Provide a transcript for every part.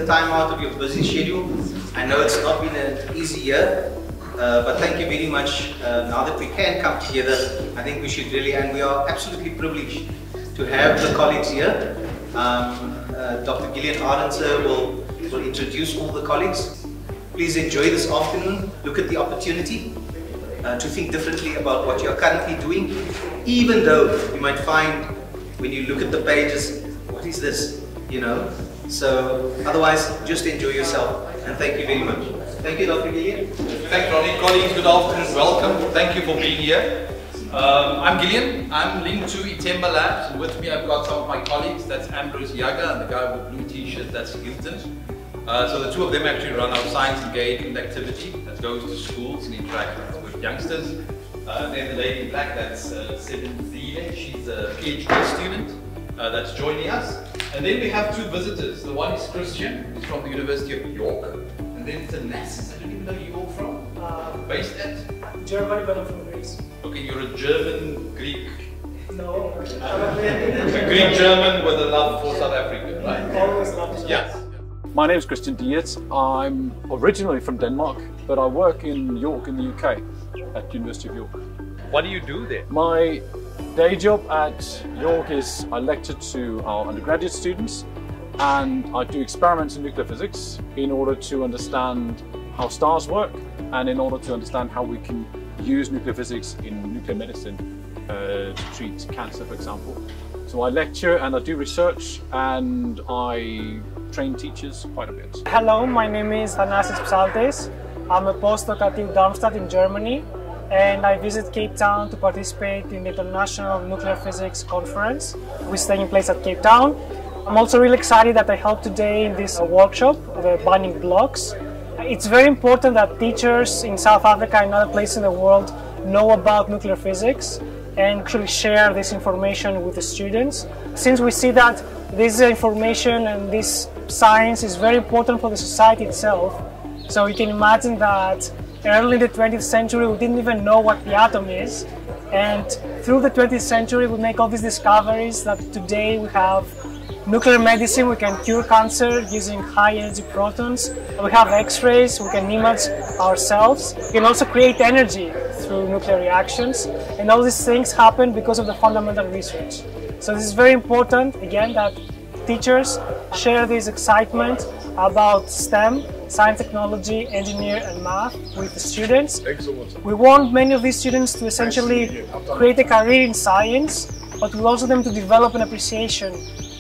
time out of your busy schedule. I know it's not been an easy year, but thank you very much. Now that we can come together, I think we should really, and we are absolutely privileged to have the colleagues here. Dr. Gillian Arendse will introduce all the colleagues. Please enjoy this afternoon. Look at the opportunity to think differently about what you are currently doing, even though you might find when you look at the pages, what is this, you know? So otherwise, just enjoy yourself, and thank you very much. Thank you, Dr. Gillian. Thanks, Ronnie. Colleagues, good afternoon, welcome. Thank you for being here. I'm Gillian. I'm linked to Itemba Labs, and with me I've got some of my colleagues. That's Ambrose Yaga and the guy with the blue t-shirt, that's Hilton. So the two of them actually run our science engagement activity that goes to schools and interacts with youngsters. Then the lady in black, that's Sebenzile. She's a PhD student that's joining us. And then we have two visitors. The one is Christian, who's from the University of York. And then it's Anastas. I don't even know you're from. Based at? Germany, but I'm from Greece. Okay, you're a German Greek. No. A Greek German with a love for South Africa, right? Always love. Yes. My name is Christian Dietz. I'm originally from Denmark, but I work in York in the UK at University of York. What do you do there? My day job at York is I lecture to our undergraduate students, and I do experiments in nuclear physics in order to understand how stars work and in order to understand how we can use nuclear physics in nuclear medicine to treat cancer, for example. So I lecture and I do research and I train teachers quite a bit. Hello, my name is Anastas Psaltis. I'm a postdoc at TU Darmstadt in Germany, and I visit Cape Town to participate in the International Nuclear Physics Conference, which is taking place at Cape Town. I'm also really excited that I helped today in this workshop, the binding blocks. It's very important that teachers in South Africa and other places in the world know about nuclear physics and actually share this information with the students. Since we see that this information and this science is very important for the society itself, so you can imagine that early in the 20th century we didn't even know what the atom is, and through the 20th century we make all these discoveries that today we have nuclear medicine, we can cure cancer using high energy protons, we have X-rays, we can image ourselves, we can also create energy through nuclear reactions, and all these things happen because of the fundamental research. So this is very important, again, that teachers share this excitement about STEM, science, technology, engineer and math with the students. Excellent. We want many of these students to essentially create a career in science, but we also want them to develop an appreciation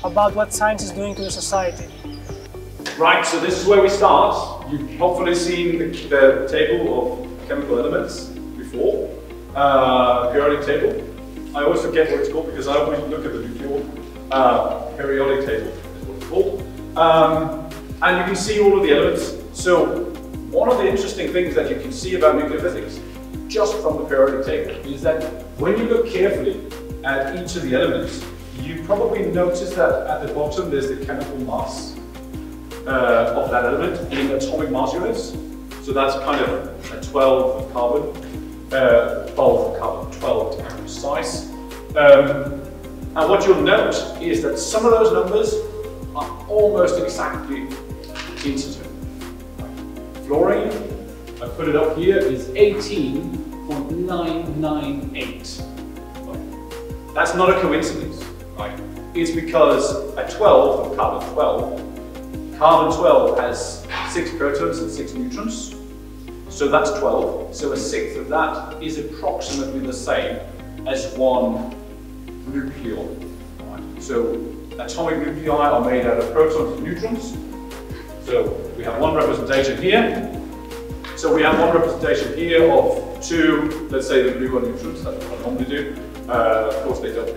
about what science is doing to the society. Right, so this is where we start. You've hopefully seen the table of chemical elements before, periodic table. I always forget what it's called because I always look at the nuclear periodic table, is what it's called. And you can see all of the elements. So one of the interesting things that you can see about nuclear physics, just from the periodic table, is that when you look carefully at each of the elements, you probably notice that at the bottom there's the chemical mass of that element in atomic mass units. So that's kind of a 12 carbon, 12 to be precise. And what you'll note is that some of those numbers are almost exactly integer. Fluorine, I put it up here, is 18.998. That's not a coincidence, right? It's because at 12, carbon 12 has 6 protons and 6 neutrons. So that's 12. So a sixth of that is approximately the same as one nucleon. Right? So atomic nuclei are made out of protons and neutrons. So we have one representation here. So we have one representation here of two, let's say the gluon neutrons, that's what I normally do. Of course they don't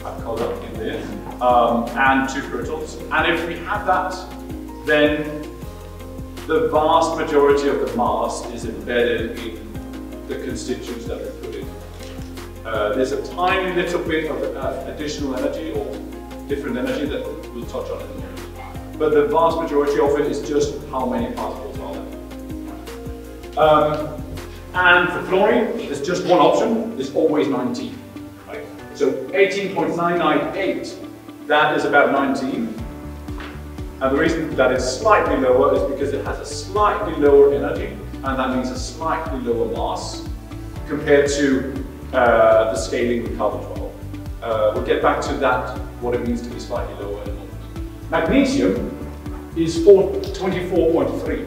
have color in there. And 2 protons. And if we have that, then the vast majority of the mass is embedded in the constituents that we put in. There's a tiny little bit of additional energy or different energy that we'll touch on in a minute. But the vast majority of it is just how many particles are there. And for fluorine, there's just one option, there's always 19. Right? So 18.998, that is about 19. And the reason that it's slightly lower is because it has a slightly lower energy, and that means a slightly lower mass compared to the scaling with carbon-12. We'll get back to that, what it means to be slightly lower in a moment. Magnesium is 24.3,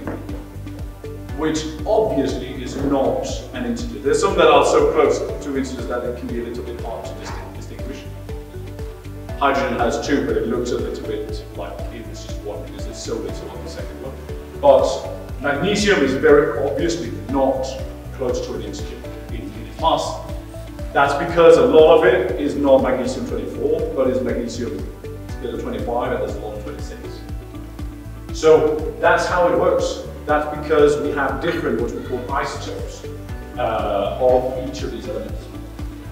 which obviously is not an integer. There's some that are so close to integers that it can be a little bit hard to distinguish. Hydrogen has 2, but it looks a little bit like it's just 1 because there's so little on the second one. But magnesium is very obviously not close to an integer in its mass. That's because a lot of it is not magnesium 24, but is magnesium 25, and there's a lot of 26. So that's how it works. That's because we have different, what we call isotopes of each of these elements.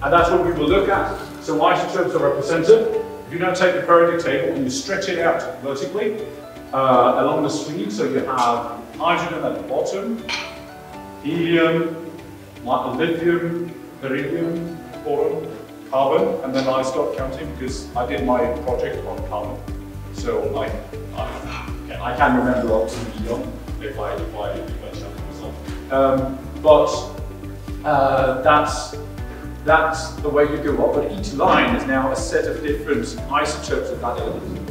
And that's what we will look at. So isotopes are represented. If you now take the periodic table and you stretch it out vertically along the sleeve, so you have hydrogen at the bottom, helium, lithium, beryllium, boron, carbon, and then I stopped counting because I did my project on carbon. So I can remember up to beyond if I challenge myself. That's the way you go up, but each line is now a set of different isotopes of that element.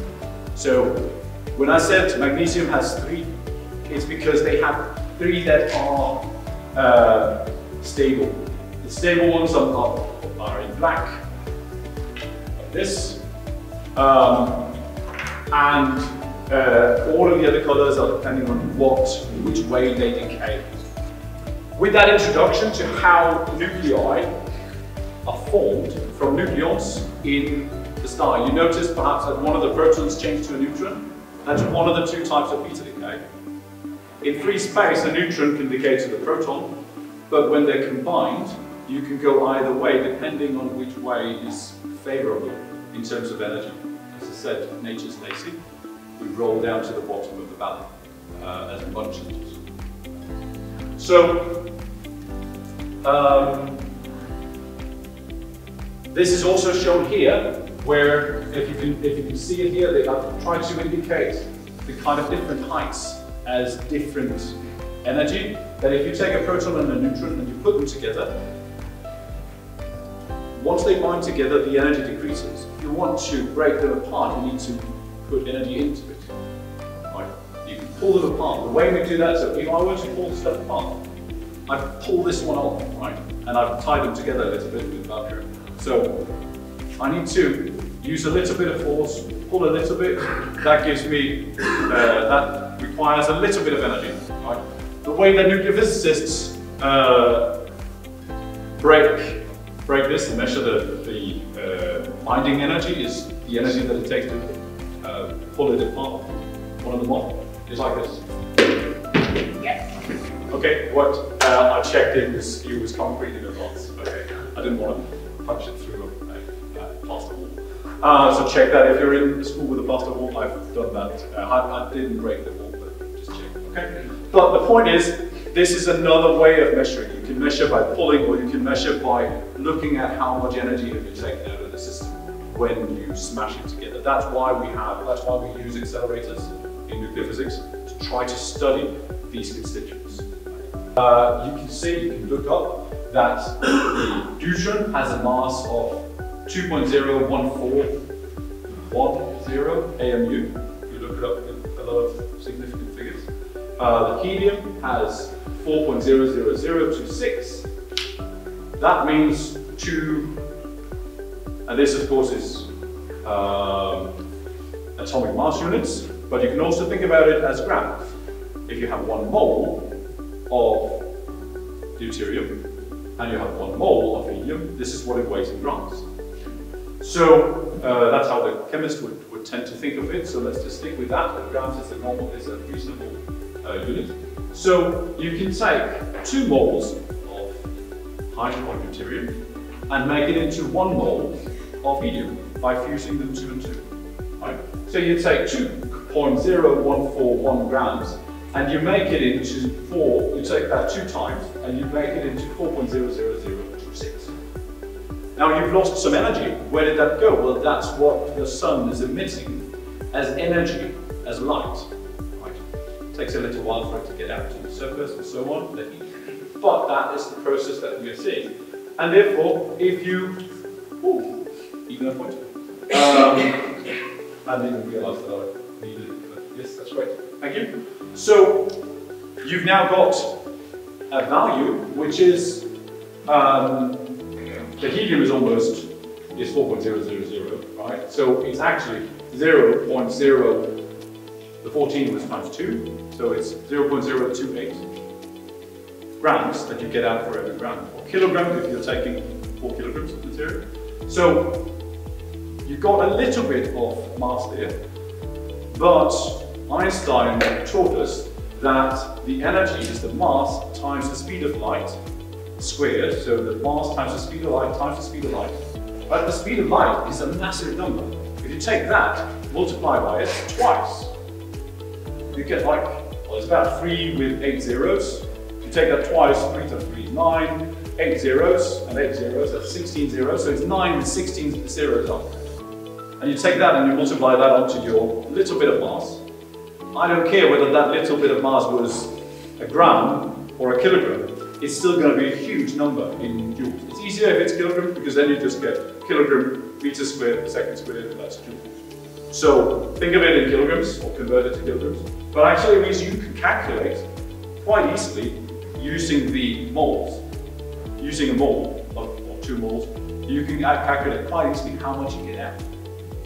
So when I said magnesium has 3, it's because they have 3 that are stable. The stable ones are in black, like this, and all of the other colors are depending on which way they decay. With that introduction to how nuclei are formed from nucleons in the star, you notice perhaps that one of the protons changed to a neutron. That's one of the 2 types of beta decay. In free space, a neutron can decay to the proton, but when they're combined, you can go either way depending on which way is favorable in terms of energy. As I said, nature's lazy. We roll down to the bottom of the valley as bunches. So, this is also shown here, where if you can see it here, they have tried to indicate the kind of different heights as different energy. That if you take a proton and a neutron and you put them together, once they bind together, the energy decreases. If you want to break them apart, you need to put energy into it. Right? You can pull them apart. The way we do that, so if I were to pull stuff apart, I pull this one off, right? And I've tied them together a little bit with Valkyrie. So I need to use a little bit of force, pull a little bit. That gives me, that requires a little bit of energy. Right? The way that nuclear physicists break this and measure the binding energy is the energy that it takes to pull it apart. One of them off is like this. Yes. Okay, what I checked it was concrete in advance. Okay, I didn't want to punch it through a plaster wall. So check that if you're in school with a plaster wall. I've done that. I didn't break the wall, but just check. Okay. But the point is, this is another way of measuring. You can measure by pulling, or you can measure by looking at how much energy have you taken out of the system when you smash it together. That's why we use accelerators in nuclear physics to try to study these constituents. You can see, you can look up that the deuterium has a mass of 2.01410 AMU. You look it up with a lot of significant figures. The helium has 4.00026. That means 2, and this of course is atomic mass units, but you can also think about it as grams. If you have 1 mole of deuterium and you have 1 mole of helium, this is what it weighs in grams. So that's how the chemist would tend to think of it, so let's just stick with that. Grams is a reasonable unit. So you can take 2 moles of hydrogen or deuterium and make it into 1 mole of helium by fusing them 2 and 2. Right? So you take 2.0141 grams and you make it into 4, you take that 2 times and you make it into 4.00026. Now you've lost some energy. Where did that go? Well, that's what the sun is emitting as energy as light. Right? It takes a little while for it to get out to the surface and so on, the heat. But that is the process that we are seeing. And therefore, if you, even a pointer. I didn't even realise that I needed it, but yes, that's great. Thank you. So, you've now got a value which is, the helium is 4.000, right? So it's actually 0.0, the 14 was times 2, so it's 0.028 grams that you get out for every gram, or kilogram if you're taking 4 kilograms of material. So you've got a little bit of mass there, but Einstein taught us that the energy is the mass times the speed of light squared, so the mass times the speed of light times the speed of light. But the speed of light is a massive number. If you take that, multiply by it twice, you get like, well, it's about 3 with 8 zeros. If you take that twice, 3 times 3 is 9, 8 zeros, and 8 zeros, that's 16 zeros, so it's 9 with 16 zeros on it. And you take that and you multiply that onto your little bit of mass. I don't care whether that little bit of mass was a gram or a kilogram, it's still going to be a huge number in joules. It's easier if it's kilogram, because then you just get kilogram, meter squared, second squared, and that's joules. So think of it in kilograms, or convert it to kilograms. But actually it means you can calculate quite easily using the moles. Using a mole, or 2 moles, you can calculate quite easily how much you get out.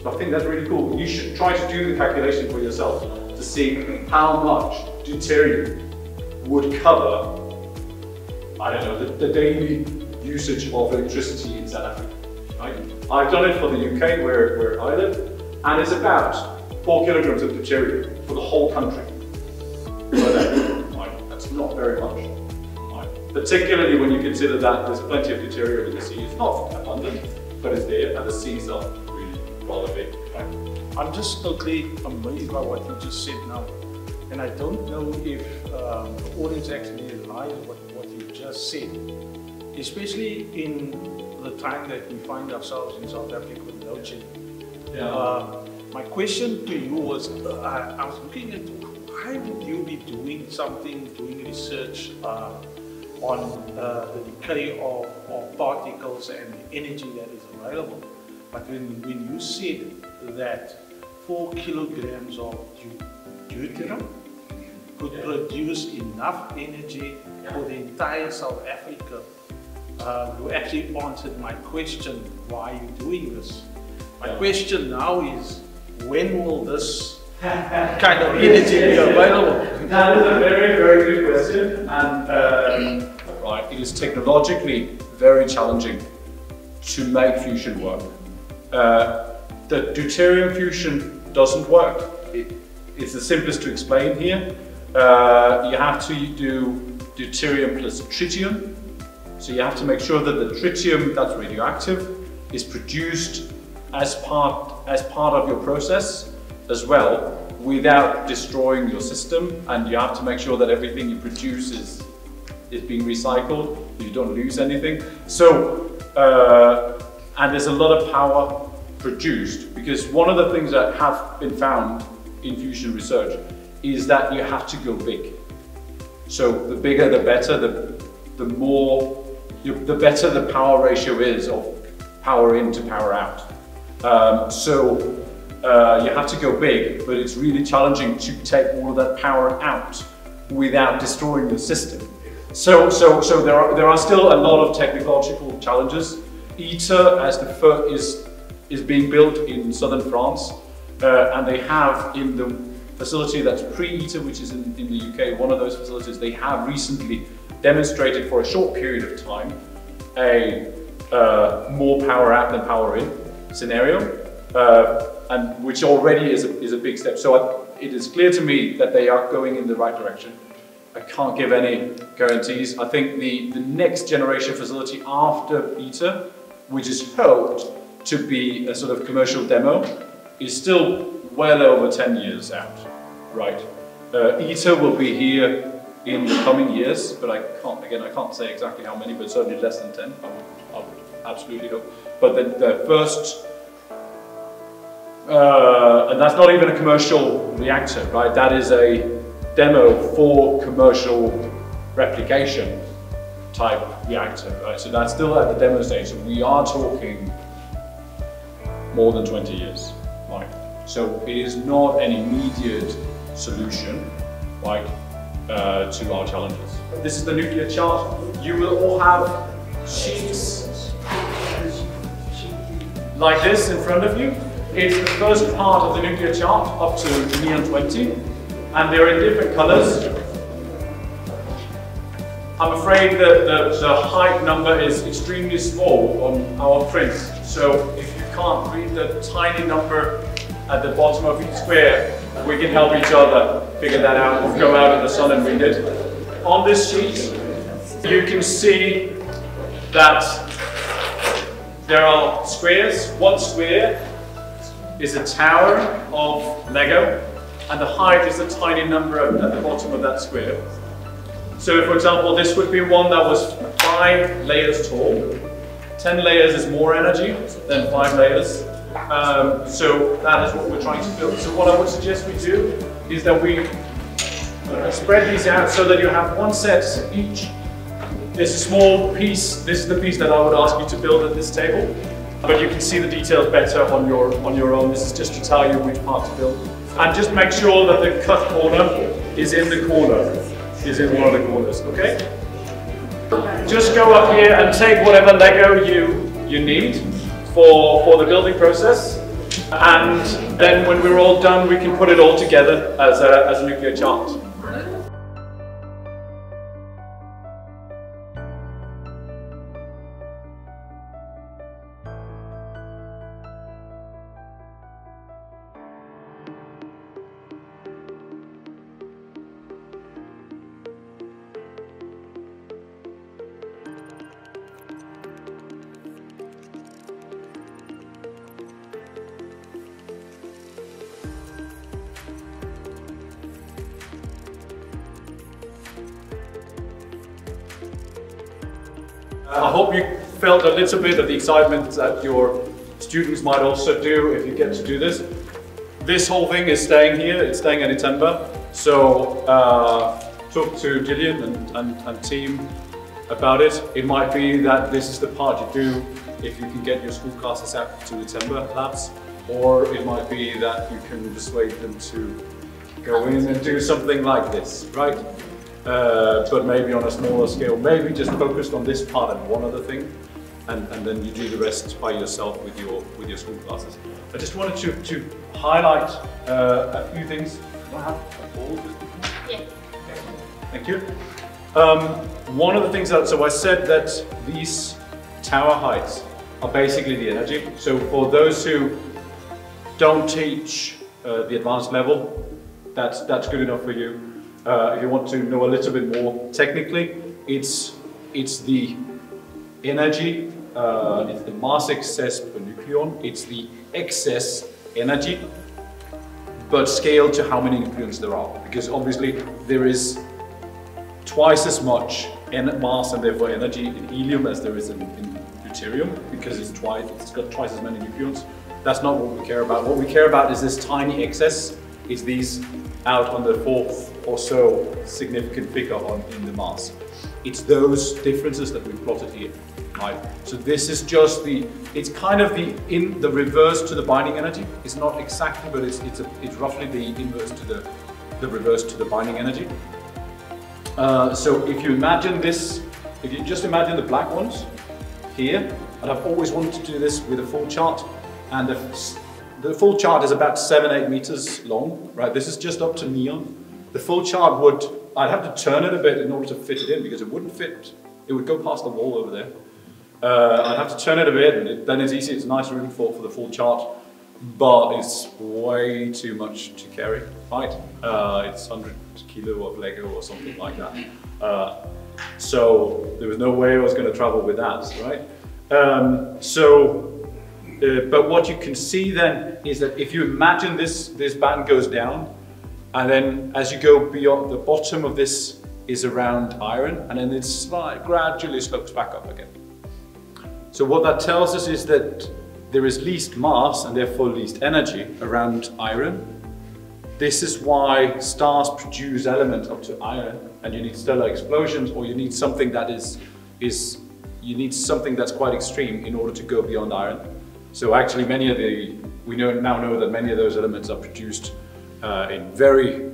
So I think that's really cool. You should try to do the calculation for yourself to see how much deuterium would cover, I don't know, the daily usage of electricity in South Africa. Right? I've done it for the UK where I live, and it's about 4 kilograms of deuterium for the whole country per day. Right? That's not very much. Right? Particularly when you consider that there's plenty of deuterium in the sea. It's not abundant, but it's there, and the seas are really rather big. Right? I'm just totally amazed by what you just said now. And I don't know if the audience actually realizes what you just said. Especially in the time that we find ourselves in South Africa with load shedding. Yeah. My question to you was, I was looking at why would you be doing research on the decay of particles and the energy that is available. But when you said that 4 kilograms of deuterium could produce enough energy for the entire South Africa, you actually answered my question, why are you doing this? My question now is, when will this kind of energy be available? That is a very, very good question, and right, it is technologically very challenging to make fusion work. The deuterium fusion doesn't work. It's the simplest to explain here. You have to do deuterium plus tritium. So you have to make sure that the tritium that's radioactive is produced as part of your process as well, without destroying your system, and you have to make sure that everything you produce is being recycled, you don't lose anything. So, and there's a lot of power produced, because one of the things that have been found in fusion research is that you have to go big. So the bigger the better, the better the power ratio is of power in to power out. You have to go big, but it's really challenging to take all of that power out without destroying the system. So there are still a lot of technological challenges. ITER as the first is being built in southern France, and they have in the facility that's pre-ITER, which is in the UK, one of those facilities, they have recently demonstrated for a short period of time a more power out than power in scenario, and which already is a big step. So it is clear to me that they are going in the right direction. I can't give any guarantees. I think the next generation facility after ITER, which is hoped to be a sort of commercial demo, is still well over 10 years out, right? ITER will be here in the coming years, but I can't say exactly how many, but certainly less than 10, I would absolutely hope. But the first And that's not even a commercial reactor, right? That is a demo for commercial replication type reactor, right? So that's still at the demo stage. So we are talking more than 20 years, right? So it is not an immediate solution, right, to our challenges. This is the nuclear chart. You will all have sheets like this in front of you. It's the first part of the nuclear chart up to neon 20, and they're in different colors. I'm afraid that the height number is extremely small on our prints, so if you can't read the tiny number at the bottom of each square, we can help each other figure that out or go out in the sun and read it. On this sheet, you can see that there are squares. One square is a tower of Lego, and the height is the tiny number at the bottom of that square. So for example, this would be one that was 5 layers tall. 10 layers is more energy than 5 layers. So that is what we're trying to build. So what I would suggest we do is that we spread these out so that you have one set each. There's a small piece. This is the piece that I would ask you to build at this table. But you can see the details better on your own. This is just to tell you which part to build. And just make sure that the cut corner is in the corner, is in one of the corners, okay? Just go up here and take whatever Lego you need for the building process. And then when we're all done, we can put it all together as a nuclear chart. I hope you felt a little bit of the excitement that your students might also do if you get to do this. This whole thing is staying here, it's staying at Itemba. So talk to Gillian and team about it. It might be that this is the part you do if you can get your school classes out to Itemba labs, or it might be that you can persuade them to go in and do something like this, right? But maybe on a smaller scale, maybe just focused on this part and one other thing, and then you do the rest by yourself with your school classes. I just wanted to highlight a few things. Do I have a ball? Yeah. Okay. Thank you. One of the things that, so I said that these tower heights are basically the energy. So for those who don't teach the advanced level, that's good enough for you. If you want to know a little bit more technically, it's the energy, it's the mass excess per nucleon, it's the excess energy, but scaled to how many nucleons there are. Because obviously there is twice as much mass and therefore energy in helium as there is in deuterium, because it's got twice as many nucleons. That's not what we care about. What we care about is this tiny excess. It's these out on the fourth or so significant figure in the mass. It's those differences that we've plotted here, right? So this is just it's kind of the reverse to the binding energy. It's not exactly, but it's roughly the inverse to the reverse to the binding energy. So if you imagine this, if you just imagine the black ones here, and I've always wanted to do this with a full chart, and the full chart is about 7-8 meters long, right? This is just up to neon. The full chart I'd have to turn it a bit in order to fit it in, because it wouldn't fit. It would go past the wall over there. I'd have to turn it a bit, and then it's easy, it's nice room for the full chart, but it's way too much to carry, right? It's 100 kilo of Lego or something like that. So there was no way I was going to travel with that, right? But what you can see then is that if you imagine this band goes down, and then as you go beyond, the bottom of this is around iron, and then it gradually slopes back up again. So what that tells us is that there is least mass and therefore least energy around iron. This is why stars produce elements up to iron, and you need stellar explosions, or you need something that you need something that's quite extreme in order to go beyond iron. So actually we now know that many of those elements are produced in very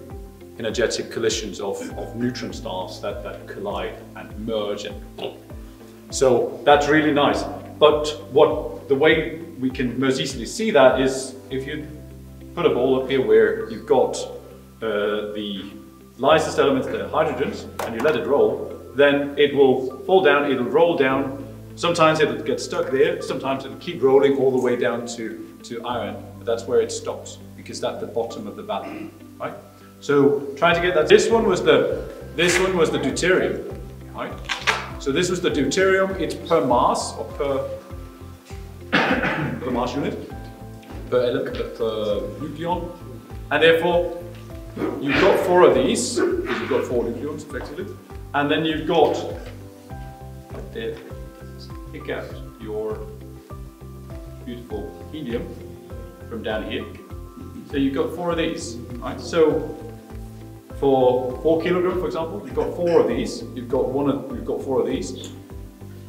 energetic collisions of neutron stars that collide and merge, and so that's really nice. But the way we can most easily see that is if you put a ball up here where you've got the lightest element, the hydrogens, and you let it roll, then it will fall down, it'll roll down. Sometimes it'll get stuck there, sometimes it'll keep rolling all the way down to iron, but that's where it stops, because that's the bottom of the valley, right? So trying to get that. This one was the deuterium, right? So this was the deuterium. It's per mass, or per mass unit, per element, per nucleon, and therefore you've got 4 of these, because you've got 4 nucleons effectively, and then you've got pick out your beautiful helium from down here. So you've got 4 of these, right? So for 4 kilograms, for example, you've got 4 of these. You've got 4 of these,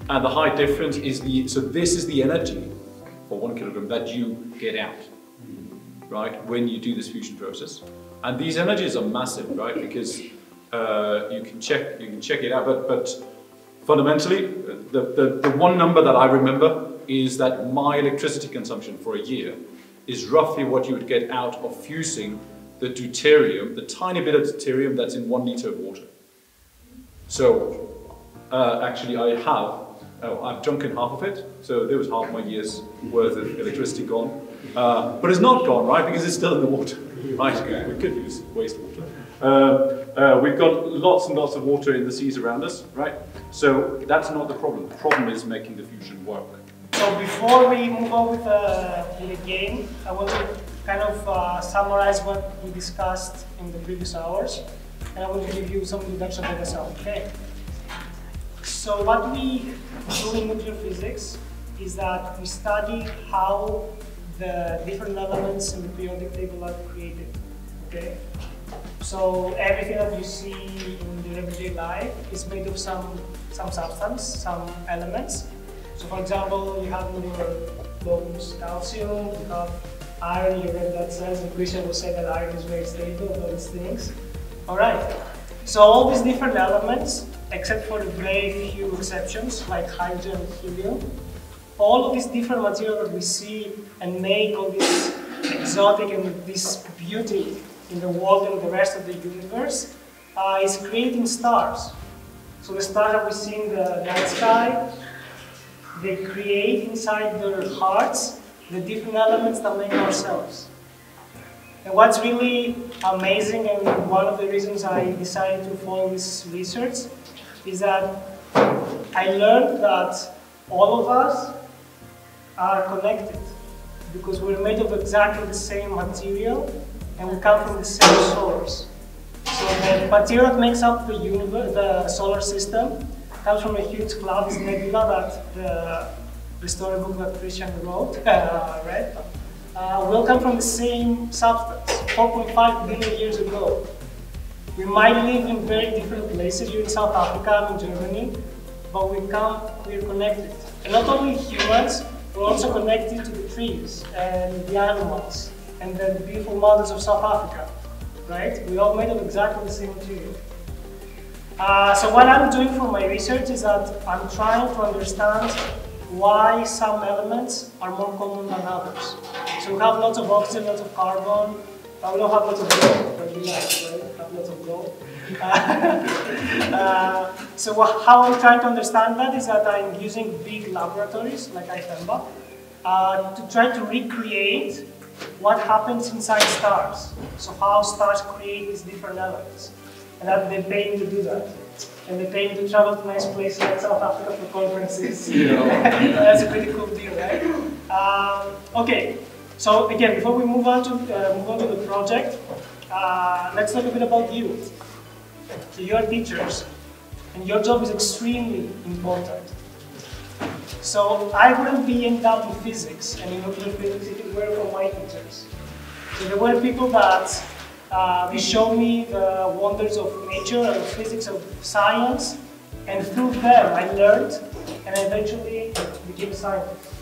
and the height difference is so this is the energy for 1 kilogram that you get out, right? When you do this fusion process, and these energies are massive, right? Because you can check it out, but fundamentally, the one number that I remember is that my electricity consumption for a year is roughly what you would get out of fusing the deuterium, the tiny bit of deuterium that's in 1 liter of water. So actually I've drunken half of it, so there was half my year's worth of electricity gone. But it's not gone, right, because it's still in the water, right? We could use wastewater. We've got lots and lots of water in the seas around us, right? So that's not the problem. The problem is making the fusion work. So before we move on with the game, I want to kind of summarize what we discussed in the previous hours, and I want to give you some introduction to myself, okay? So what we do in nuclear physics is that we study how the different elements in the periodic table are created, okay? So everything that you see in the everyday life is made of some substance, some elements. So for example, you have in your bones calcium, you have iron, you red blood cells, and Christian will say that iron is very stable, all these things. Alright, so all these different elements, except for the very few exceptions like hydrogen and helium, all of these different materials that we see and make all this exotic and this beauty in the world and the rest of the universe is creating stars. So the stars that we see in the night sky, they create inside their hearts the different elements that make ourselves. And what's really amazing, and one of the reasons I decided to follow this research, is that I learned that all of us are connected because we're made of exactly the same material and we come from the same source. So the material that makes up the universe, the solar system, comes from a huge cloud, this nebula that the storybook that Christian wrote, read, will come from the same substance, 4.5 billion years ago. We might live in very different places. You're in South Africa, I'm in Germany, but we're connected. And not only humans, we're also connected to the trees and the animals and the beautiful mountains of South Africa, right? We're all made of exactly the same material. So what I'm doing for my research is that I'm trying to understand why some elements are more common than others. So we have lots of oxygen, lots of carbon, but we don't have lots of gold, but we like, right? We have lots of gold. So how I'm trying to understand that is that I'm using big laboratories like IFEMBA to try to recreate what happens inside stars. So how stars create these different elements. And that they pay me to do that. And they pay me to travel to nice places like South Africa for conferences. Yeah. That's a pretty cool deal, right? Okay, so again, before we move on to the project, let's talk a bit about you. So you're teachers, and your job is extremely important. So I wouldn't be ended up in physics and in nuclear physics if it were for my teachers. So there were people that they showed me the wonders of nature and physics of science, and through them I learned and eventually became a scientist.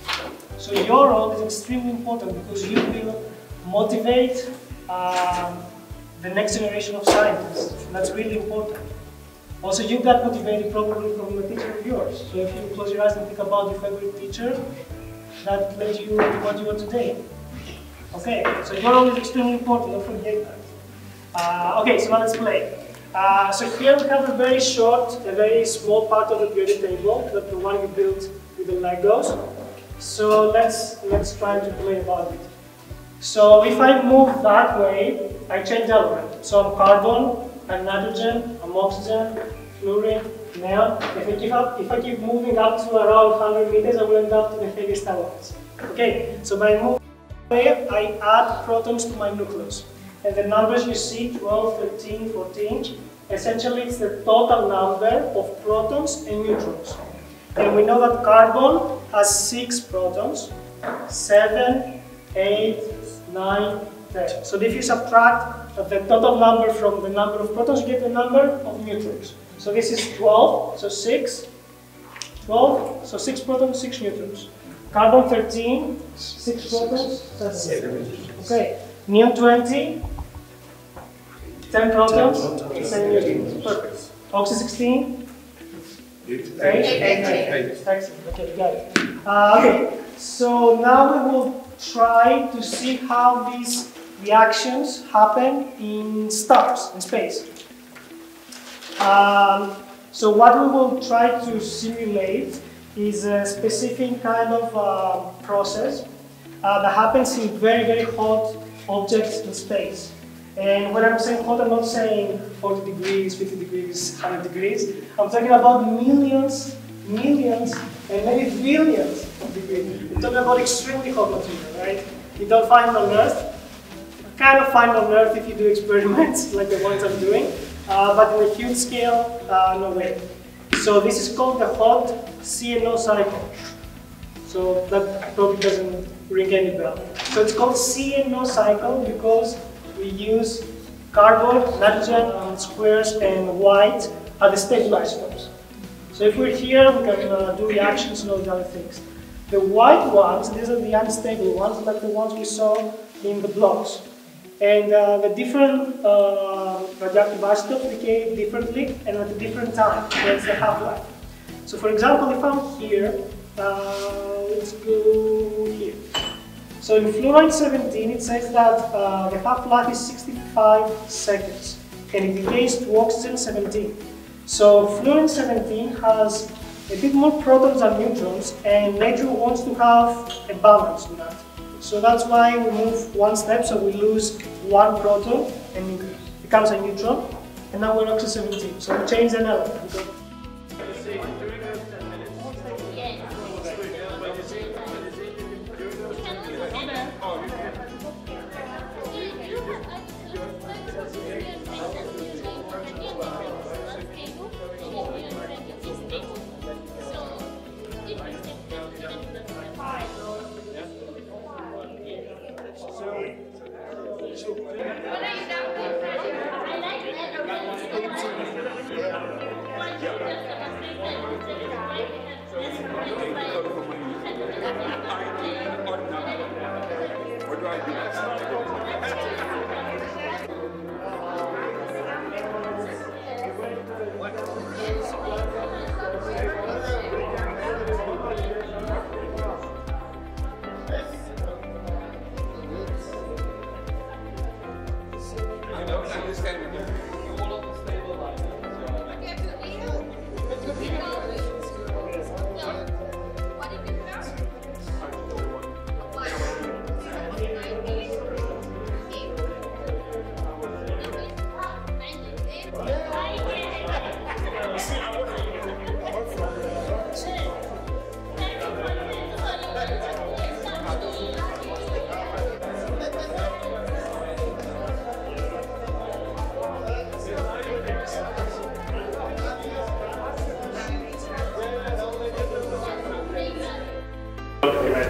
So your role is extremely important because you will motivate the next generation of scientists. That's really important. Also, you got motivated probably from a teacher of yours. So if you close your eyes and think about your favorite teacher, that led you to what you are today. Okay, so your role is extremely important, don't forget that. Okay, so now let's play. So here we have a very short, a very small part of the periodic table, that the one we built with the Legos. So let's try to play about it. So if I move that way, I change element. So I'm carbon, I'm nitrogen, I'm oxygen, fluorine, neon. If I keep moving up to around 100 meters, I will end up to the heaviest elements. Okay, so by moving away, I add protons to my nucleus. And the numbers you see, 12, 13, 14, essentially it's the total number of protons and neutrons. And we know that carbon has 6 protons, 7, 8, 9, 10. So if you subtract the total number from the number of protons, you get the number of neutrons. So this is 12, so 6, 12, so 6 protons, 6 neutrons. Carbon 13, 6 protons, that's 7. Okay, neon 20, 10 protons, 10 neutrons. Perfect. Oxy 16, 8. Excellent. Okay, you got it. Okay, so now we will try to see how these reactions happen in stars, in space. So what we will try to simulate is a specific kind of process that happens in very, very hot objects in space. And when I'm saying hot, I'm not saying 40 degrees, 50 degrees, 100 degrees. I'm talking about millions, and maybe billions of degrees. We're talking about extremely hot material, right? You don't find it on Earth. You kind of find it on Earth if you do experiments like the ones I'm doing, but in a huge scale, no way. So this is called the hot CNO cycle. So that probably doesn't ring any bell. So it's called CNO cycle because we use carbon, nitrogen, squares, and white are the stable isotopes. So if we're here, we can do reactions and all the other things. The white ones, these are the unstable ones, like the ones we saw in the blocks. And the different radioactive isotopes decay differently and at a different time. That's the half-life. So for example, if I'm here, let's go here. So in fluorine 17, it says that the half-life is 65 seconds, and it decays to oxygen 17. So fluorine 17 has a bit more protons than neutrons, and nature wants to have a balance in that. So that's why we move one step, so we lose one proton, and it becomes a neutron, and now we're oxygen 17. So we change an element.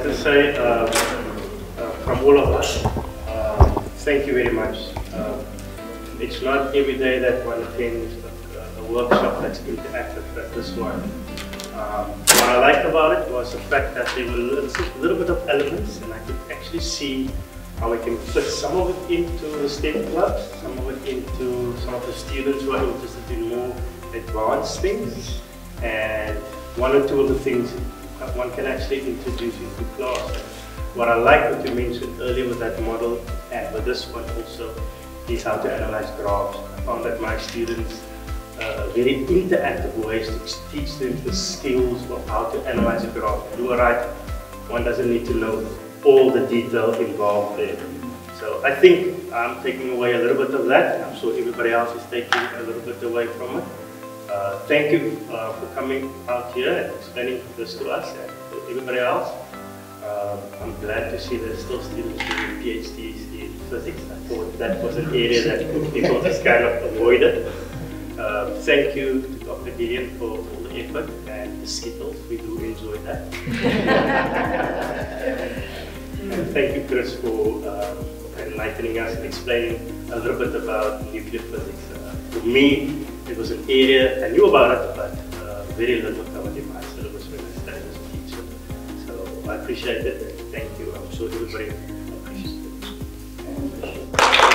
to say from all of us, thank you very much. It's not every day that one attends a workshop that's interactive as this one. What I liked about it was the fact that there were a little bit of elements, and I could actually see how we can fit some of it into the STEM clubs, some of it into some of the students who are interested in more advanced things, and one or two of the things one can actually introduce into class. What I like what you mentioned earlier with that model, and with this one also, is how to analyze graphs. I found that my students very interactive ways to teach them the skills of how to analyze a graph. You are right, one doesn't need to know all the detail involved there. So I think I'm taking away a little bit of that. I'm sure everybody else is taking a little bit away from it. Thank you for coming out here and explaining this to us and to everybody else. I'm glad to see there's still students doing PhDs in physics. I thought that was an area that people just kind of avoided. Thank you to Dr. Gideon for all the effort and the Skittles. We do enjoy that. And thank you, Chris, for enlightening us and explaining a little bit about nuclear physics. For me, it was an area I knew about it, but very little covered in my syllabus when I studied as a teacher. So I appreciate it. Thank you. I'm sure everybody appreciates it.